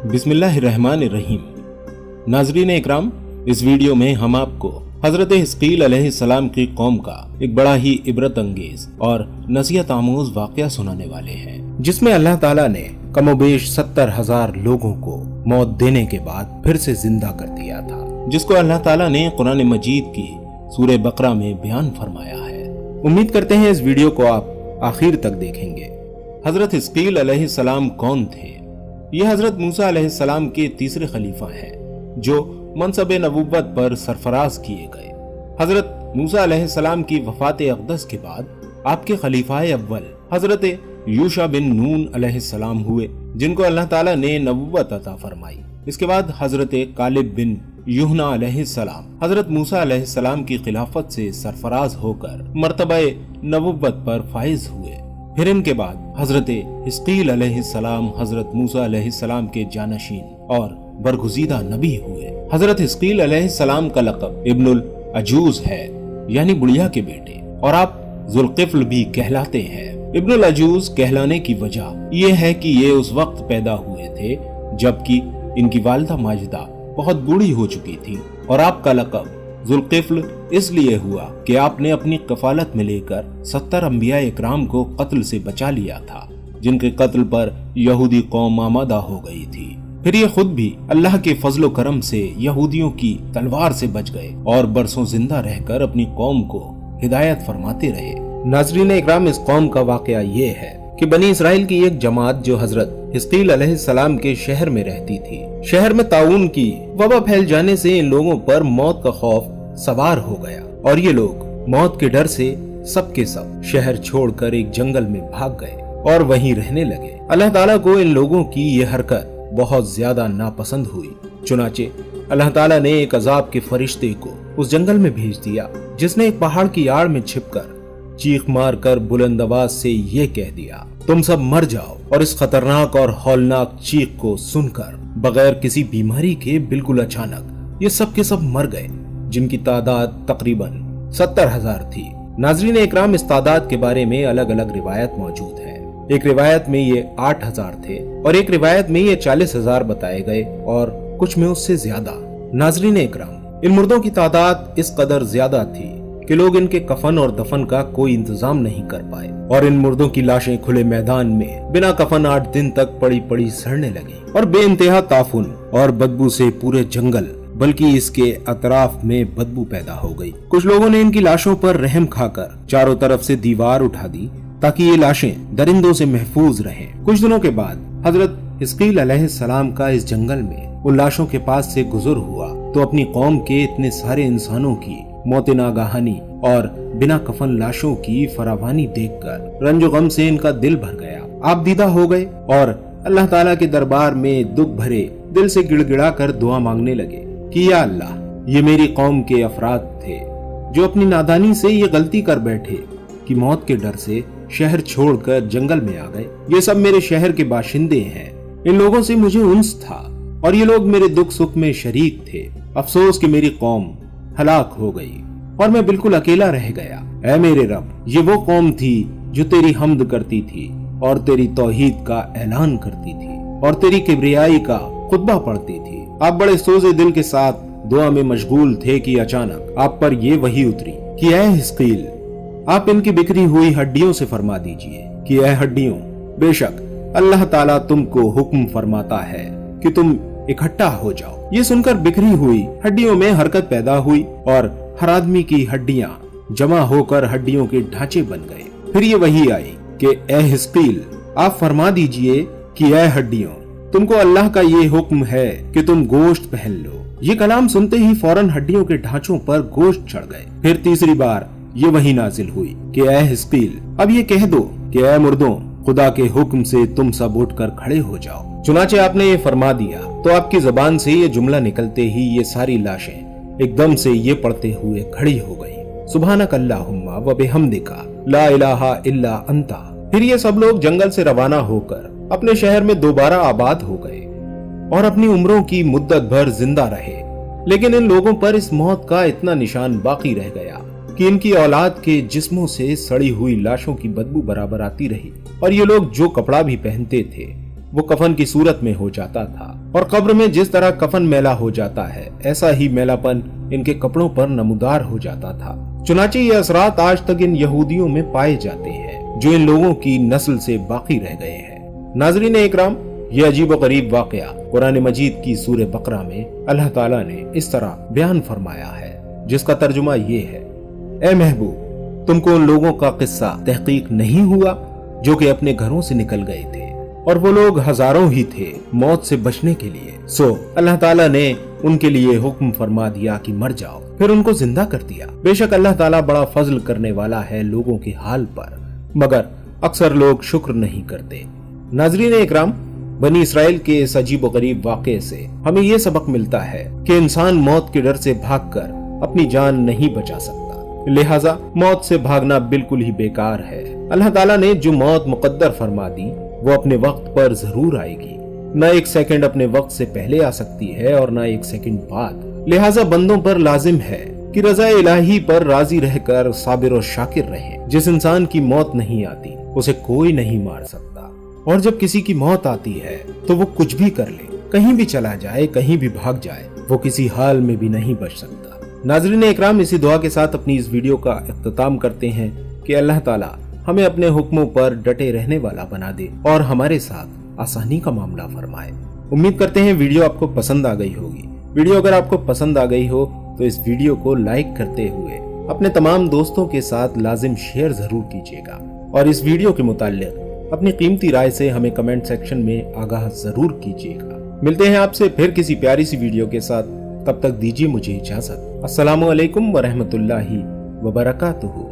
बिस्मिल्लाहिर्रहमानिर्रहीम। नाज़रीन इकराम, इस वीडियो में हम आपको हजरत हिस्कील अलैहिस्सलाम की कौम का एक बड़ा ही इबरत अंगेज और नसीहत आमूज वाक़या सुनाने वाले हैं, जिसमें अल्लाह ताला ने कमोबेश 70,000 लोगों को मौत देने के बाद फिर से जिंदा कर दिया था, जिसको अल्लाह ताला ने कुरान मजीद की सूरह बकरा में बयान फरमाया है। उम्मीद करते हैं इस वीडियो को आप आखिर तक देखेंगे। हजरत हिस्कील अलैहिस्सलाम कौन थे? ये हजरत मूसा अलैहिस्सलाम के तीसरे खलीफा हैं, जो मनसब नबुव्वत पर सरफराज किए गए। हजरत मूसा अलैहिस्सलाम की वफात अक़दस के बाद आपके खलीफाए अव्वल हजरत यूशा बिन नून अलैहिस्सलाम हुए, जिनको अल्लाह ताला ने नबुव्वत अता फरमाई। इसके बाद हजरत कालिब बिन यूहना अलैहिस्सलाम हजरत मूसा अलैहिस्सलाम की खिलाफत से सरफराज होकर मर्तबा नबुव्वत पर फाइज हुए। फिर इनके बाद हजरत हिस्कील अलैहिस्सलाम हजरत मूसा अलैहिस्सलाम के जानशीन और बरगुज़ीदा नबी हुए। हजरत हिस्कील अलैहिस्सलाम का लक़ब इब्नुल अजूज है, यानी बुढ़िया के बेटे, और आप ज़ुल्किफ्ल भी कहलाते हैं। इब्नुल अजूज कहलाने की वजह यह है कि ये उस वक्त पैदा हुए थे जबकि इनकी वालिदा माजिदा बहुत बूढ़ी हो चुकी थी, और आपका लक़ब ज़ुल्किफ्ल इसलिए हुआ कि आपने अपनी कफालत में लेकर 70 अंबिया इकराम को कत्ल से बचा लिया था, जिनके कत्ल पर यहूदी कौम आमादा हो गई थी। फिर ये खुद भी अल्लाह के फजलो करम से यहूदियों की तलवार से बच गए और बरसों जिंदा रहकर अपनी कौम को हिदायत फरमाते रहे। नाज़रीन इकराम, इस कौम का वाकया ये है कि बनी इसराइल की एक जमात जो हजरत हिस्कील अलैहिस्सलाम के शहर में रहती थी, शहर में ताउन की वबा फैल जाने से इन लोगों पर मौत का खौफ सवार हो गया, और ये लोग मौत के डर से सबके सब शहर छोड़कर एक जंगल में भाग गए और वहीं रहने लगे। अल्लाह ताला को इन लोगों की ये हरकत बहुत ज्यादा नापसंद हुई। चुनाचे अल्लाह ताला ने एक अजाब के फरिश्ते को उस जंगल में भेज दिया, जिसने एक पहाड़ की आड़ में छिपकर चीख मार कर बुलंद आवाज से ये कह दिया, तुम सब मर जाओ। और इस खतरनाक और हौलनाक चीख को सुनकर बगैर किसी बीमारी के बिल्कुल अचानक ये सब के सब मर गए, जिनकी तादाद तकरीबन 70,000 थी। नाज़रीन इकराम, इस तादाद के बारे में अलग अलग रिवायत मौजूद है। एक रिवायत में ये 8,000 थे और एक रिवायत में ये 40,000 बताए गए, और कुछ में उससे ज्यादा। नाज़रीन इकराम, इन मुर्दों की तादाद इस कदर ज्यादा थी कि लोग इनके कफन और दफन का कोई इंतजाम नहीं कर पाए, और इन मुर्दों की लाशें खुले मैदान में बिना कफन 8 दिन तक पड़ी पड़ी सड़ने लगी, और बेइंतहा ताफुन और बदबू से पूरे जंगल बल्कि इसके अतराफ में बदबू पैदा हो गई। कुछ लोगों ने इनकी लाशों पर रहम खाकर चारों तरफ से दीवार उठा दी ताकि ये लाशें दरिंदों से महफूज रहें। कुछ दिनों के बाद हजरत हिस्कील अलैहिस्सलाम का इस जंगल में उन लाशों के पास से गुजर हुआ तो अपनी कौम के इतने सारे इंसानों की मौत नागाहानी और बिना कफन लाशों की फरावानी देखकर रंजो गम से इनका दिल भर गया। आप दीदा हो गए और अल्लाह ताला के दरबार में दुख भरे दिल से गिड़गिड़ा कर दुआ मांगने लगे कि या अल्लाह, ये मेरी कौम के अफराद थे जो अपनी नादानी से ये गलती कर बैठे कि मौत के डर से शहर छोड़कर जंगल में आ गए। ये सब मेरे शहर के बाशिंदे हैं। इन लोगों से मुझे उन्स था और ये लोग मेरे दुख सुख में शरीक थे। अफसोस कि मेरी कौम हलाक हो गई और मैं बिल्कुल अकेला रह गया। ऐ मेरे रब, ये वो कौम थी जो तेरी हम्द करती थी और तेरी तौहीद का ऐलान करती थी और तेरी किब्रियाई का खुतबा पढ़ती थी। आप बड़े सोजे दिल के साथ दुआ में मशगूल थे कि अचानक आप पर ये वही उतरी कि ऐ हिस्कील, आप इनकी बिखरी हुई हड्डियों से फरमा दीजिए कि ऐ हड्डियों, बेशक अल्लाह ताला तुमको हुक्म फरमाता है कि तुम इकट्ठा हो जाओ। ये सुनकर बिखरी हुई हड्डियों में हरकत पैदा हुई और हर आदमी की हड्डियां जमा होकर हड्डियों के ढांचे बन गए। फिर ये वही आई कि ऐ हिस्कील, आप फरमा दीजिए कि ऐ हड्डियों, तुमको अल्लाह का ये हुक्म है कि तुम गोश्त पहन लो। ये कलाम सुनते ही फौरन हड्डियों के ढांचों पर गोश्त चढ़ गए। फिर तीसरी बार ये वही नाजिल हुई कि ऐ हिस्कील, अब ये कह दो कि ऐ मुर्दों, खुदा के हुक्म से तुम सब उठकर खड़े हो जाओ। चुनाचे आपने ये फरमा दिया तो आपकी जबान से ये जुमला निकलते ही ये सारी लाशें एकदम से ये पढ़ते हुए खड़ी हो गई, सुब्हानक अल्लाहुम्मा व बिहम्दिका ला इलाहा इल्ला अंता। फिर ये सब लोग जंगल से रवाना होकर अपने शहर में दोबारा आबाद हो गए और अपनी उम्रों की मुद्दत भर जिंदा रहे। लेकिन इन लोगों पर इस मौत का इतना निशान बाकी रह गया कि इनकी औलाद के जिस्मों से सड़ी हुई लाशों की बदबू बराबर आती रही, और ये लोग जो कपड़ा भी पहनते थे वो कफन की सूरत में हो जाता था और कब्र में जिस तरह कफन मैला हो जाता है ऐसा ही मैलापन इनके कपड़ों पर नमूदार हो जाता था। चुनांचे ये असरात आज तक इन यहूदियों में पाए जाते हैं जो इन लोगों की नस्ल से बाकी रह गए हैं। नाज़रीन इकराम, ये अजीब व गरीब वाकया कुरान मजीद की सूरे बकरा में अल्लाह ताला ने इस तरह बयान फरमाया है, जिसका तर्जुमा ये है, ए महबूब, तुमको उन लोगों का किस्सा तहकीक नहीं हुआ जो कि अपने घरों से निकल गए थे और वो लोग हजारों ही थे मौत से बचने के लिए। सो अल्लाह ताला ने उनके लिए हुक्म फरमा दिया कि मर जाओ, फिर उनको जिंदा कर दिया। बेशक अल्लाह ताला बड़ा फजल करने वाला है लोगों के हाल पर, मगर अक्सर लोग शुक्र नहीं करते। नाज़रीन इकराम, बनी इसराइल के इस अजीब व गरीब वाक़े से हमें ये सबक मिलता है कि इंसान मौत के डर से भागकर अपनी जान नहीं बचा सकता, लिहाजा मौत से भागना बिल्कुल ही बेकार है। अल्लाह ताला ने जो मौत मुकद्दर फरमा दी वो अपने वक्त पर जरूर आएगी, न एक सेकंड अपने वक्त से पहले आ सकती है और न एक सेकंड बाद। लिहाजा बंदों पर लाजिम है कि रज़ा इलाही पर राजी रहकर साबिर और शाकिर रहें। जिस इंसान की मौत नहीं आती उसे कोई नहीं मार सकता, और जब किसी की मौत आती है तो वो कुछ भी कर ले, कहीं भी चला जाए, कहीं भी भाग जाए, वो किसी हाल में भी नहीं बच सकता। नाज़रीन इकराम, इसी दुआ के साथ अपनी इस वीडियो का इख्तिताम करते हैं कि अल्लाह ताला हमें अपने हुक्मों पर डटे रहने वाला बना दे और हमारे साथ आसानी का मामला फरमाए। उम्मीद करते हैं वीडियो आपको पसंद आ गई होगी। वीडियो अगर आपको पसंद आ गई हो तो इस वीडियो को लाइक करते हुए अपने तमाम दोस्तों के साथ लाजिम शेयर जरूर कीजिएगा और इस वीडियो के मुताल्लिक अपनी कीमती राय से हमें कमेंट सेक्शन में आगाह जरूर कीजिएगा। मिलते हैं आपसे फिर किसी प्यारी सी वीडियो के साथ, तब तक दीजिए मुझे इजाजत। अस्सलामु अलैकुम व रहमतुल्लाहि व बरकातुहू।